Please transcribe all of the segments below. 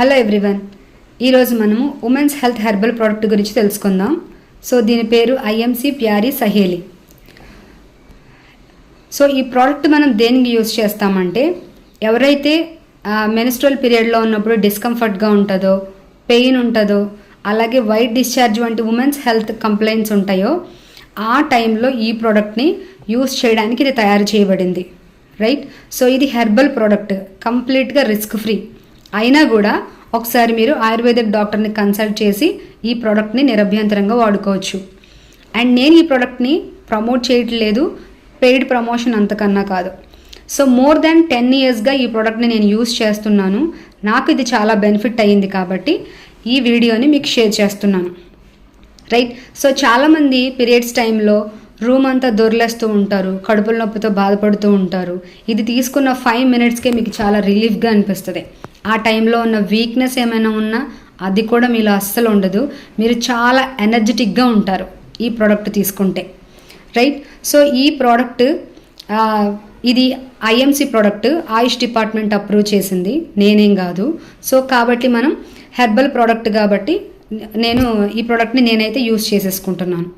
Hello everyone, ఈరోజు మనము women's health herbal product గురించి తెలుసుకుందాం. సో దీని పేరు ఐఎంసి ప్యారీ సహేలి. సో ఈ ప్రోడక్ట్ మనం దేనికి యూజ్ చేస్తామంటే, ఎవరైతే మెన్స్ట్రువల్ పీరియడ్లో ఉన్నప్పుడు డిస్కంఫర్ట్గా ఉంటుందో, పెయిన్ ఉంటుందో, అలాగే వైట్ డిశ్చార్జ్ వంటి ఉమెన్స్ హెల్త్ కంప్లైంట్స్ ఉంటాయో ఆ టైంలో ఈ ప్రోడక్ట్ని యూజ్ చేయడానికి ఇది తయారు చేయబడింది. రైట్. సో ఇది హెర్బల్ ప్రోడక్ట్, కంప్లీట్గా రిస్క్ ఫ్రీ. అయినా కూడా ఒకసారి మీరు ఆయుర్వేదిక్ డాక్టర్ని కన్సల్ట్ చేసి ఈ ప్రోడక్ట్ని నిరభ్యంతరంగా వాడుకోవచ్చు. అండ్ నేను ఈ ప్రోడక్ట్ని ప్రమోట్ చేయట్లేదు, పెయిడ్ ప్రమోషన్ అంతకన్నా కాదు. సో మోర్ దాన్ 10 yearsగా ఈ ప్రోడక్ట్ని నేను యూజ్ చేస్తున్నాను. నాకు ఇది చాలా బెనిఫిట్ అయ్యింది కాబట్టి ఈ వీడియోని మీకు షేర్ చేస్తున్నాను. రైట్. సో చాలామంది పీరియడ్స్ టైంలో రూమ్ అంతా దొర్లేస్తూ ఉంటారు, కడుపుల నొప్పితో బాధపడుతూ ఉంటారు. ఇది తీసుకున్న 5 minutesకే మీకు చాలా రిలీఫ్గా అనిపిస్తుంది. ఆ టైంలో ఉన్న వీక్నెస్ ఏమైనా ఉన్నా అది కూడా మీలో అస్సలు ఉండదు. మీరు చాలా ఎనర్జెటిక్గా ఉంటారు ఈ ప్రోడక్ట్ తీసుకుంటే. రైట్. సో ఈ ప్రోడక్ట్ ఇది ఐఎంసి ప్రోడక్ట్, ఆయుష్ డిపార్ట్మెంట్ అప్రూవ్ చేసింది, నేనేం కాదు. సో కాబట్టి మనం హెర్బల్ ప్రోడక్ట్ కాబట్టి నేను ఈ ప్రోడక్ట్ని నేనైతే యూజ్ చేసేసుకుంటున్నాను.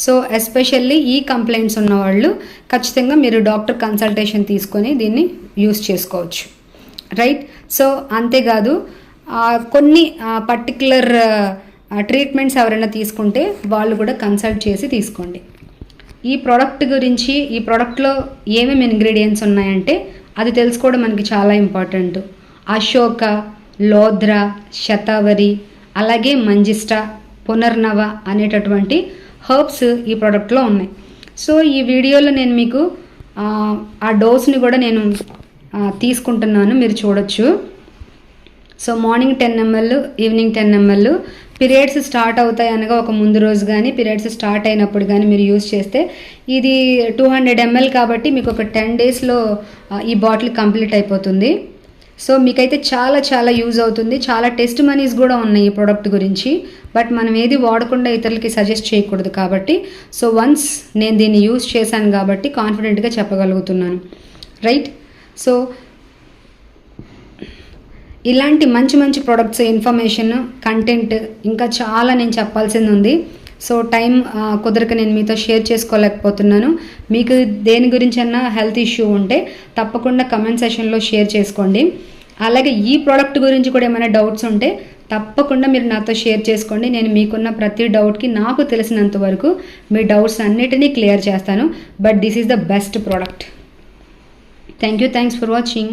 సో ఎస్పెషల్లీ ఈ కంప్లైంట్స్ ఉన్నవాళ్ళు ఖచ్చితంగా మీరు డాక్టర్ కన్సల్టేషన్ తీసుకొని దీన్ని యూజ్ చేసుకోవచ్చు. రైట్. సో అంతేకాదు, కొన్ని పర్టిక్యులర్ ట్రీట్మెంట్స్ ఎవరైనా తీసుకుంటే వాళ్ళు కూడా కన్సల్ట్ చేసి తీసుకోండి. ఈ ప్రోడక్ట్ గురించి, ఈ ప్రోడక్ట్లో ఏమేమి ఇంగ్రీడియంట్స్ ఉన్నాయంటే అది తెలుసుకోవడం మనకి చాలా ఇంపార్టెంట్. అశోక, లోద్ర, శతావరి, అలాగే మంజిష్ట, పునర్నవ అనేటటువంటి హర్బ్స్ ఈ ప్రోడక్ట్లో ఉన్నాయి. సో ఈ వీడియోలో నేను మీకు ఆ డోస్ని కూడా నేను తీసుకుంటున్నాను, మీరు చూడొచ్చు. So morning 10 ml, evening 10 ml. Periods start అవుతాయి అనగా ఒక ముందు రోజు కానీ, పీరియడ్స్ స్టార్ట్ అయినప్పుడు కానీ మీరు యూజ్ చేస్తే ఇది 200 ml కాబట్టి మీకు ఒక 10 daysలో ఈ బాటిల్ కంప్లీట్ అయిపోతుంది. సో మీకైతే చాలా చాలా యూజ్ అవుతుంది. చాలా టెస్ట్ మనీస్ కూడా ఉన్నాయి ఈ ప్రోడక్ట్ గురించి, బట్ మనం ఏది వాడకుండా ఇతరులకి సజెస్ట్ చేయకూడదు కాబట్టి. సో వన్స్ నేను దీన్ని యూజ్ చేశాను కాబట్టి కాన్ఫిడెంట్గా చెప్పగలుగుతున్నాను. రైట్. సో ఇలాంటి మంచి మంచి ప్రోడక్ట్స్, ఇన్ఫర్మేషన్, కంటెంట్ ఇంకా చాలా నేను చెప్పాల్సింది ఉంది. సో టైం కుదరక నేను మీతో షేర్ చేసుకోలేకపోతున్నాను. మీకు దేని గురించి అన్నా హెల్త్ ఇష్యూ ఉంటే తప్పకుండా కమెంట్ సెషన్లో షేర్ చేసుకోండి. అలాగే ఈ ప్రోడక్ట్ గురించి కూడా ఏమైనా డౌట్స్ ఉంటే తప్పకుండా మీరు నాతో షేర్ చేసుకోండి. నేను మీకున్న ప్రతి డౌట్కి నాకు తెలిసినంత వరకు మీ డౌట్స్ అన్నిటినీ క్లియర్ చేస్తాను. But this is the best product. Thanks for watching.